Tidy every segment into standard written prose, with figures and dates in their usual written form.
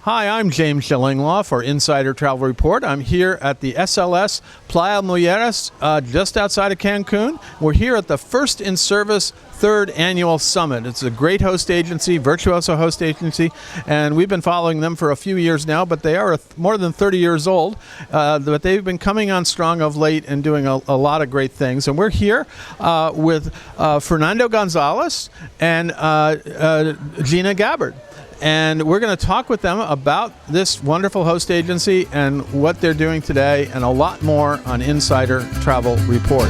Hi, I'm James Shillinglaw for Insider Travel Report. I'm here at the SLS Playa Mujeres, just outside of Cancun. We're here at the First in Service third annual summit. It's a great host agency, virtuoso host agency, and we've been following them for a few years now, but they are more than 30 years old. But they've been coming on strong of late and doing a lot of great things. And we're here with Fernando Gonzalez and Gina Gabbard. And we're going to talk with them about this wonderful host agency and what they're doing today and a lot more on Insider Travel Report.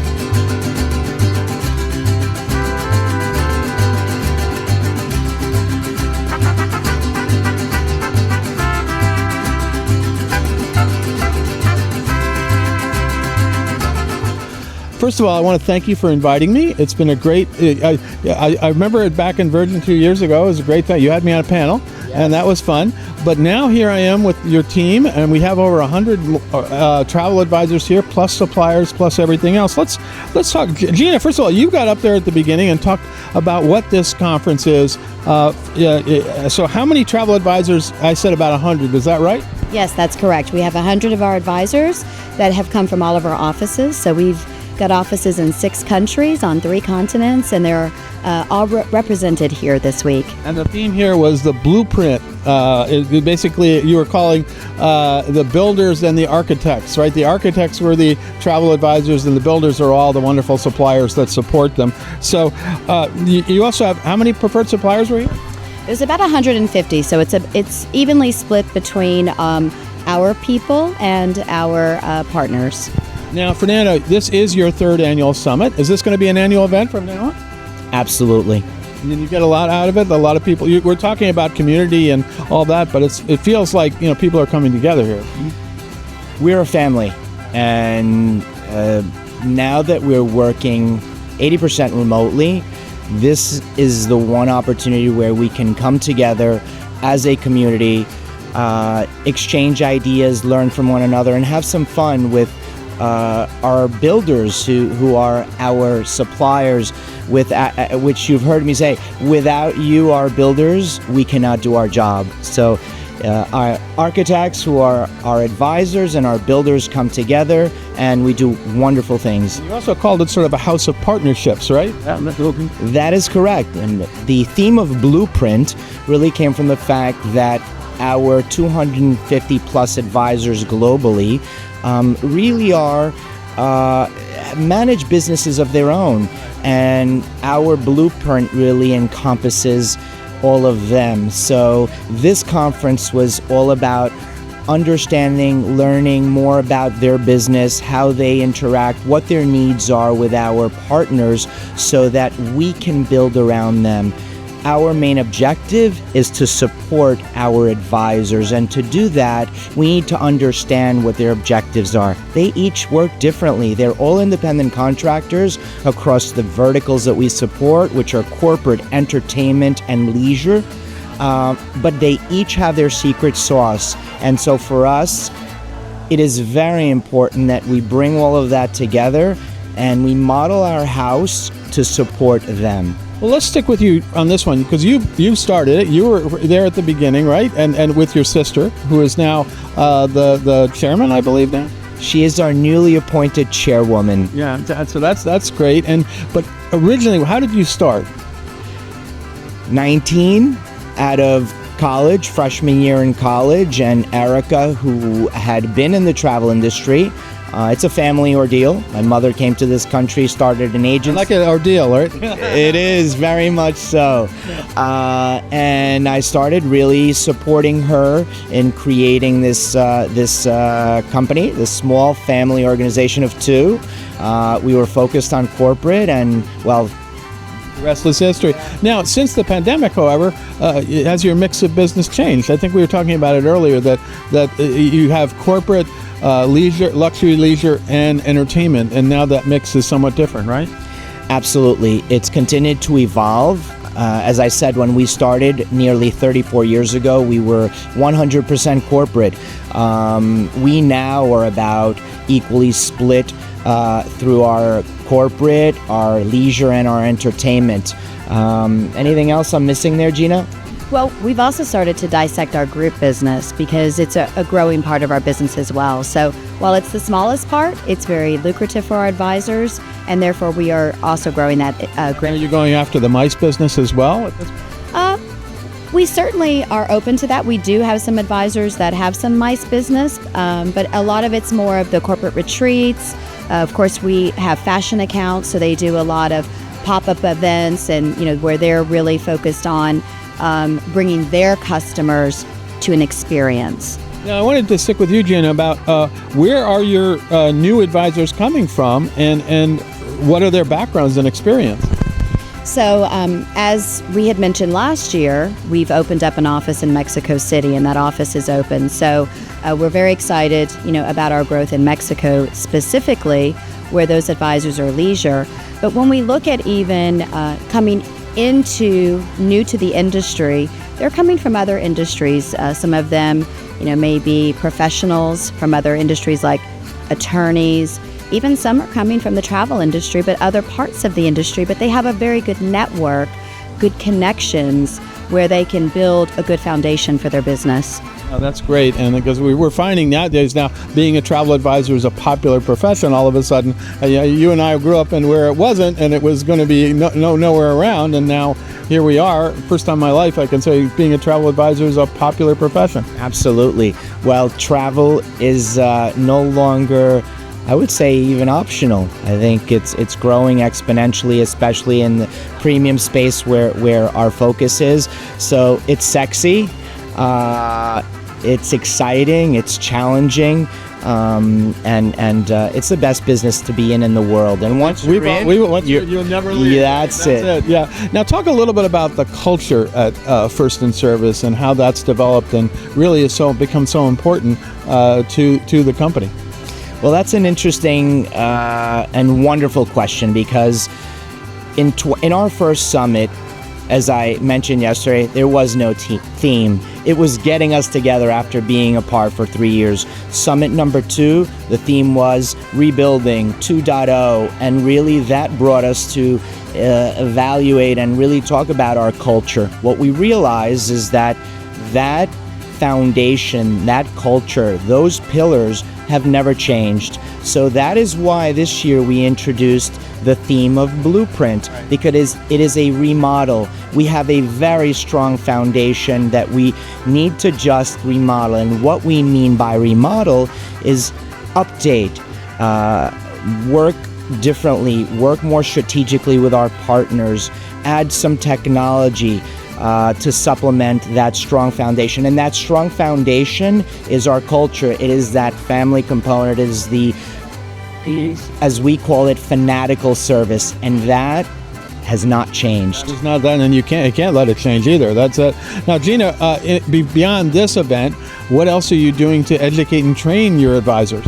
First of all, I want to thank you for inviting me. It's been a great, I remember it back in Virgin 2 years ago. It was a great thing. You had me on a panel, and that was fun. But now here I am with your team, and we have over 100 travel advisors here, plus suppliers, plus everything else. Let's talk. Gina, first of all, you got up there at the beginning and talked about what this conference is. So how many travel advisors? I said about 100. Is that right? Yes, that's correct. We have 100 of our advisors that have come from all of our offices. So we've got offices in 6 countries on 3 continents, and they're all represented here this week. And the theme here was the blueprint. Basically, you were calling the builders and the architects, right? The architects were the travel advisors, and the builders are all the wonderful suppliers that support them. So you also have, how many preferred suppliers were you? It was about 150, so it's evenly split between our people and our partners. Now, Fernando, this is your 3rd annual summit. Is this going to be an annual event from now on? Absolutely. And you get a lot out of it. A lot of people. We're talking about community and all that, but it feels like people are coming together here. We're a family, and now that we're working 80% remotely, this is the one opportunity where we can come together as a community, exchange ideas, learn from one another, and have some fun with our builders who are our suppliers, which you've heard me say, without you, our builders, we cannot do our job. So our architects who are our advisors and our builders come together, and we do wonderful things. You also called it sort of a house of partnerships, right? That is correct. And the theme of Blueprint really came from the fact that our 250 plus advisors globally really are manage businesses of their own, and our blueprint really encompasses all of them. So this conference was all about understanding, learning more about their business, how they interact, what their needs are with our partners, so that we can build around them. Our main objective is to support our advisors, and to do that, we need to understand what their objectives are. They each work differently. They're all independent contractors across the verticals that we support, which are corporate, entertainment, and leisure, but they each have their secret sauce. And so for us, it is very important that we bring all of that together and we model our house to support them. Well, let's stick with you on this one, because you started it. You were there at the beginning, right? And with your sister, who is now the chairman, I believe now. She is our newly appointed chairwoman. Yeah, so that's great. But originally, how did you start? 19, out of college, freshman year in college, and Erica, who had been in the travel industry. It's a family ordeal. My mother came to this country, started an agency. Like an ordeal, right? It is, very much so. And I started really supporting her in creating this company, this small family organization of 2. We were focused on corporate, and, well, the rest is history. Now, since the pandemic, however, has your mix of business changed? I think we were talking about it earlier, that you have corporate, leisure, luxury leisure, and entertainment, and now that mix is somewhat different, right? Absolutely. It's continued to evolve. As I said, when we started nearly 34 years ago, we were 100% corporate. We now are about equally split through our corporate, our leisure, and our entertainment. Anything else I'm missing there, Gina? Well, we've also started to dissect our group business because it's a growing part of our business as well. So while it's the smallest part, it's very lucrative for our advisors, and therefore we are also growing that Are group. you going after the mice business as well? We certainly are open to that. We do have some advisors that have some mice business, but a lot of it's more of the corporate retreats. Of course, we have fashion accounts, so they do a lot of pop-up events, and where they're really focused on bringing their customers to an experience. Now, I wanted to stick with you, Gina, about where are your new advisors coming from, and what are their backgrounds and experience? So, as we had mentioned last year, we've opened up an office in Mexico City, and that office is open. So, we're very excited, about our growth in Mexico specifically, where those advisors are leisure. But when we look at even coming into new to the industry, they're coming from other industries. Some of them, may be professionals from other industries like attorneys. Even some are coming from the travel industry, but other parts of the industry, but they have a very good network, good connections, where they can build a good foundation for their business. Oh, that's great, and because we're finding nowadays now being a travel advisor is a popular profession. All of a sudden, you and I grew up in where it wasn't, and it was going to be nowhere around, and now here we are. First time in my life I can say being a travel advisor is a popular profession. Absolutely. Well, travel is no longer, I would say, even optional. I think it's growing exponentially, especially in the premium space where our focus is. So it's sexy, it's exciting, it's challenging, and it's the best business to be in the world. And once you'll never leave. Yeah, that's it. Yeah. Now talk a little bit about the culture at First in Service and how that's developed and really is become so important to the company. Well, that's an interesting and wonderful question, because in our first summit, as I mentioned yesterday, there was no theme. It was getting us together after being apart for 3 years. Summit number 2, the theme was Rebuilding 2.0, and really that brought us to evaluate and really talk about our culture. What we realized is that foundation, that culture, those pillars have never changed. So that is why this year we introduced the theme of Blueprint, because it is a remodel. We have a very strong foundation that we need to just remodel. And what we mean by remodel is update, work differently, work more strategically with our partners, add some technology, to supplement that strong foundation. And that strong foundation is our culture. It is that family component. It is the, as we call it, fanatical service. And that has not changed. It's not that, and you can't let it change either. That's it. Now, Gina, beyond this event, what else are you doing to educate and train your advisors?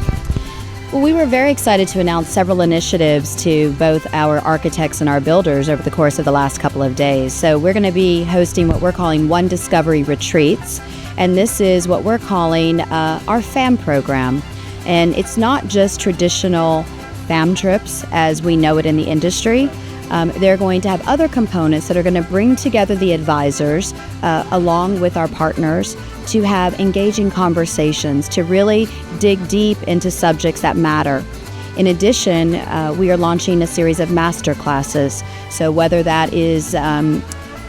Well, we were very excited to announce several initiatives to both our architects and our builders over the course of the last couple of days. So we're going to be hosting what we're calling One Discovery Retreats, and this is what we're calling our FAM program. And it's not just traditional FAM trips as we know it in the industry. They're going to have other components that are going to bring together the advisors along with our partners to have engaging conversations, to really dig deep into subjects that matter. In addition, we are launching a series of master classes. So whether that is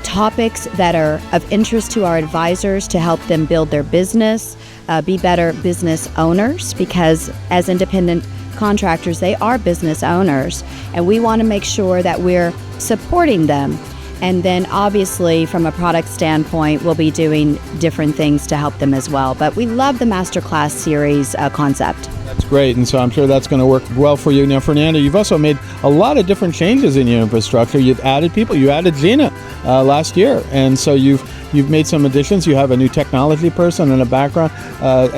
topics that are of interest to our advisors to help them build their business, be better business owners, because as independent contractors, they are business owners, and we want to make sure that we're supporting them. And then obviously from a product standpoint, we'll be doing different things to help them as well. But we love the Masterclass series concept. That's great, and so I'm sure that's going to work well for you. Now, Fernando, you've also made a lot of different changes in your infrastructure. You've added people. You added Gina last year, and so you've made some additions. You have a new technology person and a background. How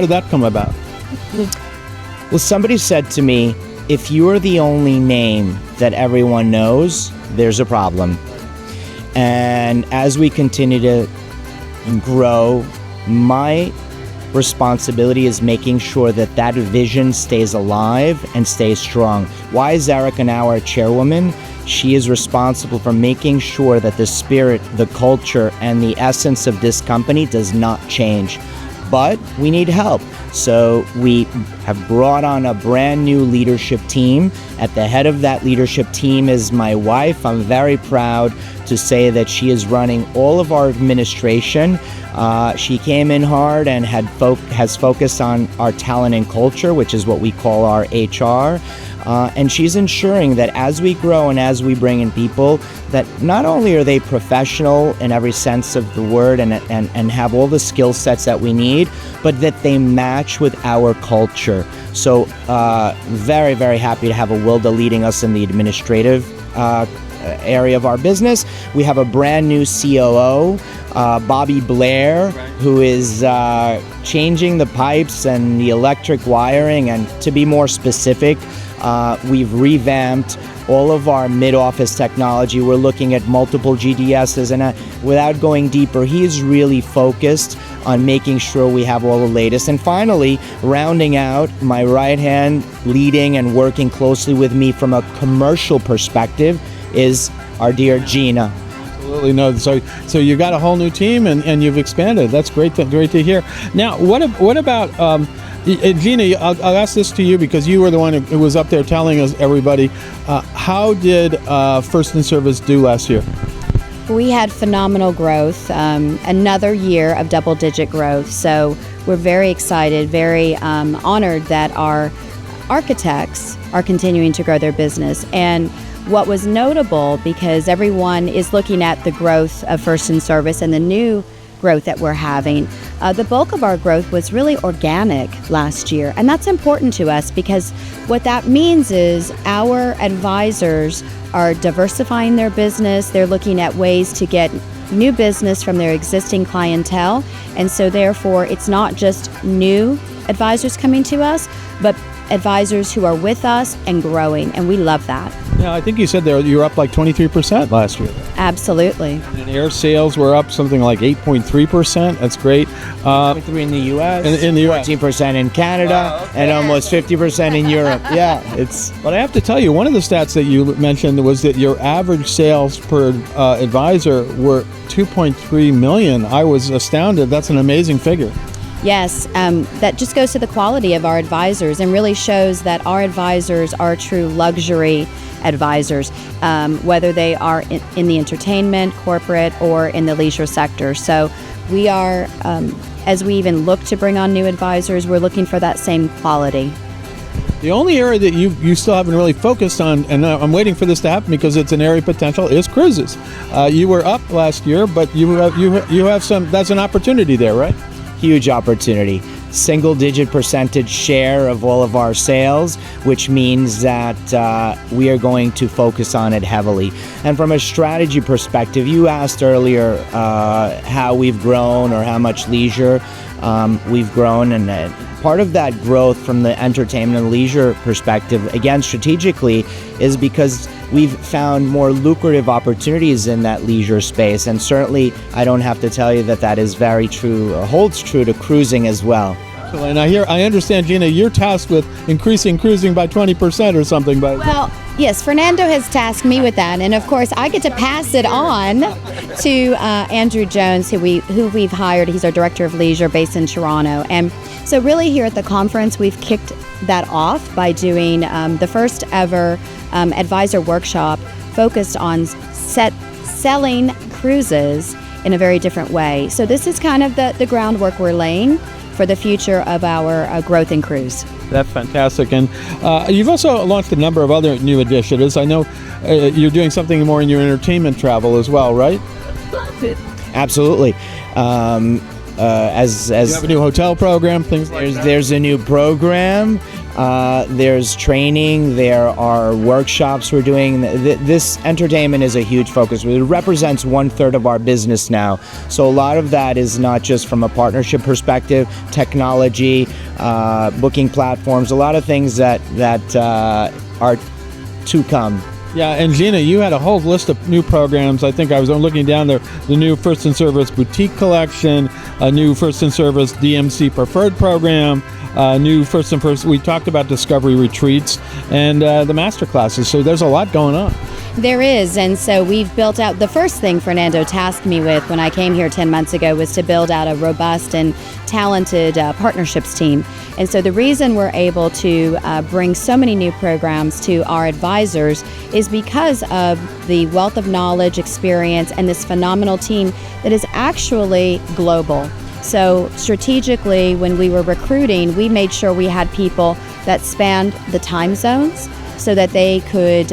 did that come about? Well, somebody said to me, if you're the only name that everyone knows, there's a problem. And as we continue to grow, my responsibility is making sure that that vision stays alive and stays strong. Why is Erica now our chairwoman? She is responsible for making sure that the spirit, the culture, and the essence of this company does not change. But we need help. So we have brought on a brand new leadership team. At the head of that leadership team is my wife. I'm very proud to say that she is running all of our administration. She came in hard and has focused on our talent and culture, which is what we call our HR. And she's ensuring that as we grow and as we bring in people, that not only are they professional in every sense of the word and have all the skill sets that we need, but that they match with our culture. So very, very happy to have a Wilda leading us in the administrative area of our business. We have a brand new COO, Bobby Blair, who is changing the pipes and the electric wiring. And to be more specific, we've revamped all of our mid-office technology. We're looking at multiple GDSs, and without going deeper, he is really focused on making sure we have all the latest. And finally, rounding out my right hand, leading and working closely with me from a commercial perspective, is our dear Gina. Absolutely. No. So you got a whole new team and you've expanded. That's great to hear. Now, what about Gina? I'll ask this to you because you were the one who was up there telling us everybody. How did First in Service do last year? We had phenomenal growth, another year of double-digit growth. So we're very excited, very honored that our architects are continuing to grow their business. And what was notable, because everyone is looking at the growth of First in Service and the new growth that we're having, the bulk of our growth was really organic last year. And that's important to us because what that means is our advisors are diversifying their business. They're looking at ways to get new business from their existing clientele. And so therefore, it's not just new advisors coming to us, but advisors who are with us and growing, and we love that. Yeah, I think you said you were up like 23% last year. Absolutely. And air sales were up something like 8.3%. That's great. 3 in the U.S., in the U.S. 14% in Canada, and almost 50% in Europe. Yeah, it's. But I have to tell you, one of the stats that you mentioned was that your average sales per advisor were 2.3 million. I was astounded. That's an amazing figure. Yes, that just goes to the quality of our advisors and really shows that our advisors are true luxury advisors, whether they are in the entertainment, corporate, or in the leisure sector. So we are, as we even look to bring on new advisors, we're looking for that same quality. The only area that you still haven't really focused on, and I'm waiting for this to happen because it's an area of potential, is cruises. You were up last year, but you have some. That's an opportunity there, right? Huge opportunity. Single-digit percentage share of all of our sales, which means that we are going to focus on it heavily. And from a strategy perspective, you asked earlier how we've grown or how much leisure we've grown, and part of that growth from the entertainment and leisure perspective, again, strategically, is because we've found more lucrative opportunities in that leisure space. And certainly, I don't have to tell you that is very true, holds true to cruising as well. And I understand, Gina, you're tasked with increasing cruising by 20% or something. Well, yes, Fernando has tasked me with that, and of course, I get to pass it on to Andrew Jones, who we've hired. He's our director of leisure, based in Toronto. And so, really, here at the conference, we've kicked that off by doing the first ever advisor workshop focused on selling cruises in a very different way. So, this is kind of the groundwork we're laying for the future of our growth in cruise. That's fantastic. And you've also launched a number of other new initiatives. I know you're doing something more in your entertainment travel as well, right? Absolutely. As you have a new hotel program, things like that. There's a new program. There's training. There are workshops we're doing. This entertainment is a huge focus. It represents 1/3 of our business now. So a lot of that is not just from a partnership perspective, technology, booking platforms, a lot of things that are to come Yeah, and Gina, you had a whole list of new programs. I think I was looking down there. The new First and Service Boutique Collection, a new First and Service DMC Preferred program, new First and First. We talked about Discovery Retreats and the master classes. So there's a lot going on. There is, and so we've built out, the first thing Fernando tasked me with when I came here 10 months ago was to build out a robust and talented partnerships team. And so the reason we're able to bring so many new programs to our advisors is because of the wealth of knowledge, experience, and this phenomenal team that is actually global. So strategically, when we were recruiting, we made sure we had people that spanned the time zones, so that they could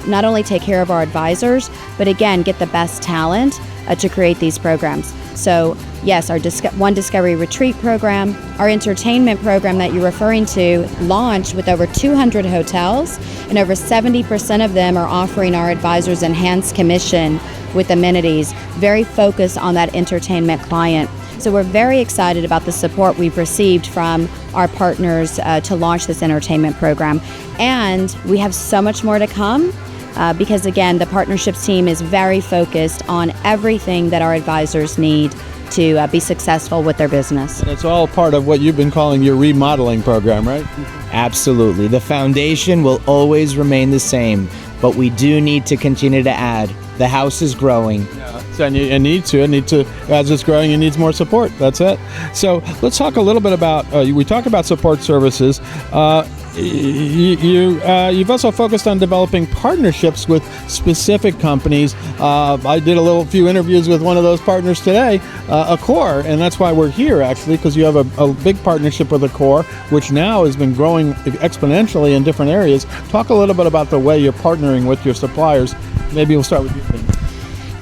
not only take care of our advisors, but again, get the best talent to create these programs. So yes, our One Discovery Retreat program, our entertainment program that you're referring to, launched with over 200 hotels, and over 70% of them are offering our advisors enhanced commission with amenities, very focused on that entertainment client. So we're very excited about the support we've received from our partners to launch this entertainment program. And we have so much more to come because, again, the partnerships team is very focused on everything that our advisors need to be successful with their business. And it's all part of what you've been calling your remodeling program, right? Absolutely. The foundation will always remain the same, but we do need to continue to add. The house is growing. And it needs to, as it's growing, it needs more support. That's it. So let's talk a little bit about, we talked about support services. You've also focused on developing partnerships with specific companies. I did a few interviews with one of those partners today, Accor, and that's why we're here actually, because you have a big partnership with Accor, which now has been growing exponentially in different areas. Talk a little bit about the way you're partnering with your suppliers. Maybe we'll start with you.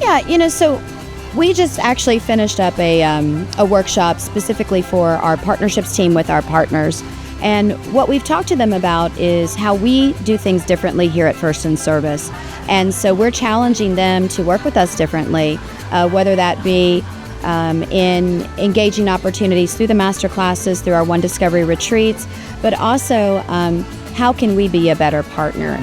Yeah, so we just actually finished up a workshop specifically for our partnerships team with our partners. And what we've talked to them about is how we do things differently here at First and Service. And so we're challenging them to work with us differently, whether that be in engaging opportunities through the master classes, through our One Discovery retreats, but also how can we be a better partner?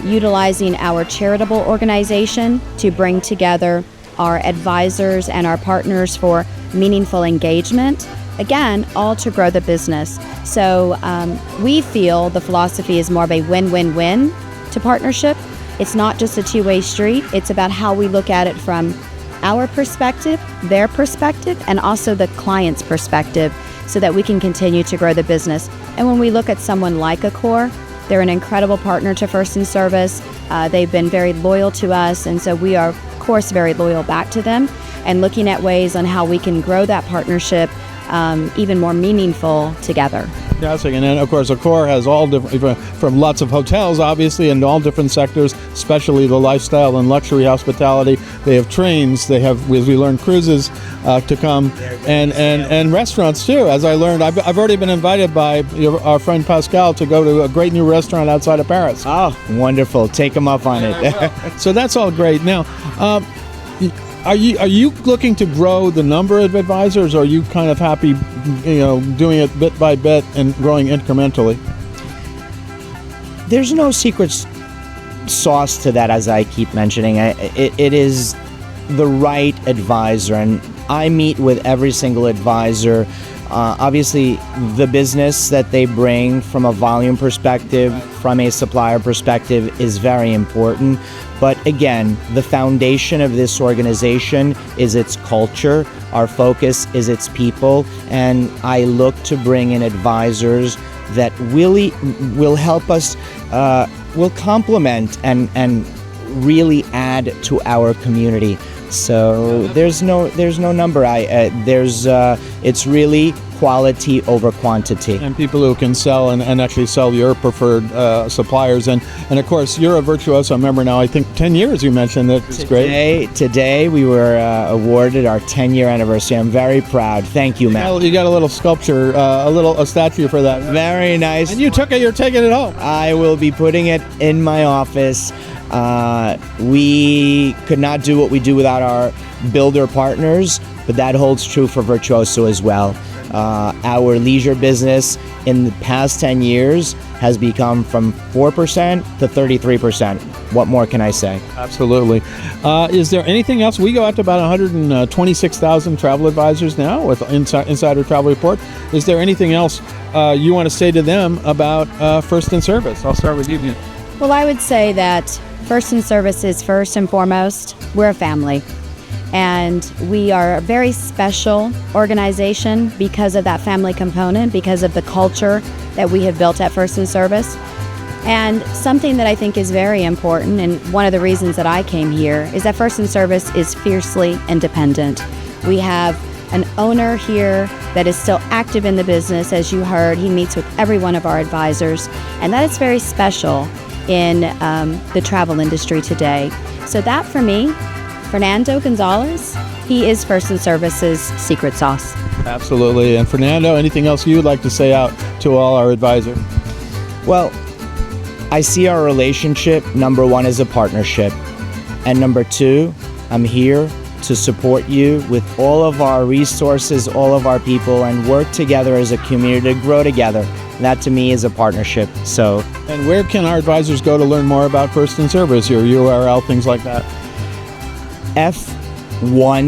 Utilizing our charitable organization to bring together our advisors and our partners for meaningful engagement. Again, all to grow the business. So we feel the philosophy is more of a win-win-win to partnership. It's not just a two-way street. It's about how we look at it from our perspective, their perspective, and also the client's perspective so that we can continue to grow the business. And when we look at someone like Accor, they're an incredible partner to First and Service. They've been very loyal to us, and so we are, of course, very loyal back to them, and looking at ways on how we can grow that partnership even more meaningful together. Fantastic. And then, of course, Accor has all different, from lots of hotels, obviously, in all different sectors, especially the lifestyle and luxury hospitality. They have trains. They have, as we learned, cruises to come, and restaurants, too. As I learned, I've already been invited by our friend Pascal to go to a great new restaurant outside of Paris. Oh, wonderful. Take him up on it. So that's all great. Now, Are you looking to grow the number of advisors, or are you kind of happy, doing it bit by bit and growing incrementally? There's no secret sauce to that, as I keep mentioning. It is the right advisor, and I meet with every single advisor. Obviously, the business that they bring from a volume perspective, from a supplier perspective, is very important. But again, the foundation of this organization is its culture. Our focus is its people. And I look to bring in advisors that really will help us, will complement and really add to our community. So there's no number. It's really quality over quantity. And people who can sell and actually sell your preferred suppliers. And of course, you're a Virtuoso member now, I think 10 years you mentioned. That's great. Today we were awarded our 10-year anniversary. I'm very proud. Thank you, Matt. You got a little sculpture, a statue for that. Very nice. And you're taking it home. I will be putting it in my office. We could not do what we do without our builder partners, but that holds true for Virtuoso as well. Our leisure business in the past 10 years has become from 4% to 33%. What more can I say? Absolutely. Is there anything else? We go out to about 126,000 travel advisors now with Insider Travel Report. Is there anything else you want to say to them about First in Service? I'll start with you. Well, I would say that First in Service is first and foremost, we're a family. And we are a very special organization because of that family component, because of the culture that we have built at First in Service. And something that I think is very important, and one of the reasons that I came here, is that First in Service is fiercely independent. We have an owner here that is still active in the business. As you heard, he meets with every one of our advisors, and that is very special in the travel industry today. So that, for me, Fernando Gonzalez, he is First in Service's secret sauce. Absolutely. And Fernando, anything else you'd like to say out to all our advisors? Well, I see our relationship, number one, as a partnership. And number two, I'm here to support you with all of our resources, all of our people, and work together as a community to grow together. That to me is a partnership. So, and where can our advisors go to learn more about First in Service, your URL, things like that? f1s.com.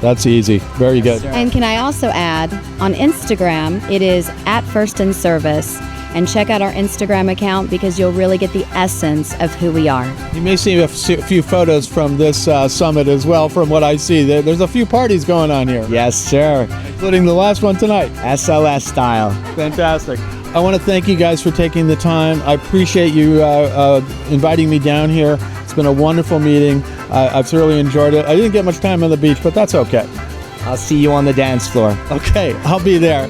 That's easy. Very good. And can I also add, on Instagram, it is at First in Service. And check out our Instagram account because you'll really get the essence of who we are. You may see a few photos from this summit as well, from what I see. There's a few parties going on here. Yes, sir. Including the last one tonight. SLS style. Fantastic. I want to thank you guys for taking the time. I appreciate you inviting me down here. It's been a wonderful meeting. I've thoroughly enjoyed it. I didn't get much time on the beach, but that's okay. I'll see you on the dance floor. Okay, I'll be there.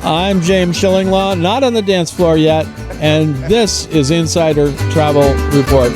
I'm James Shillinglaw, not on the dance floor yet, and this is Insider Travel Report.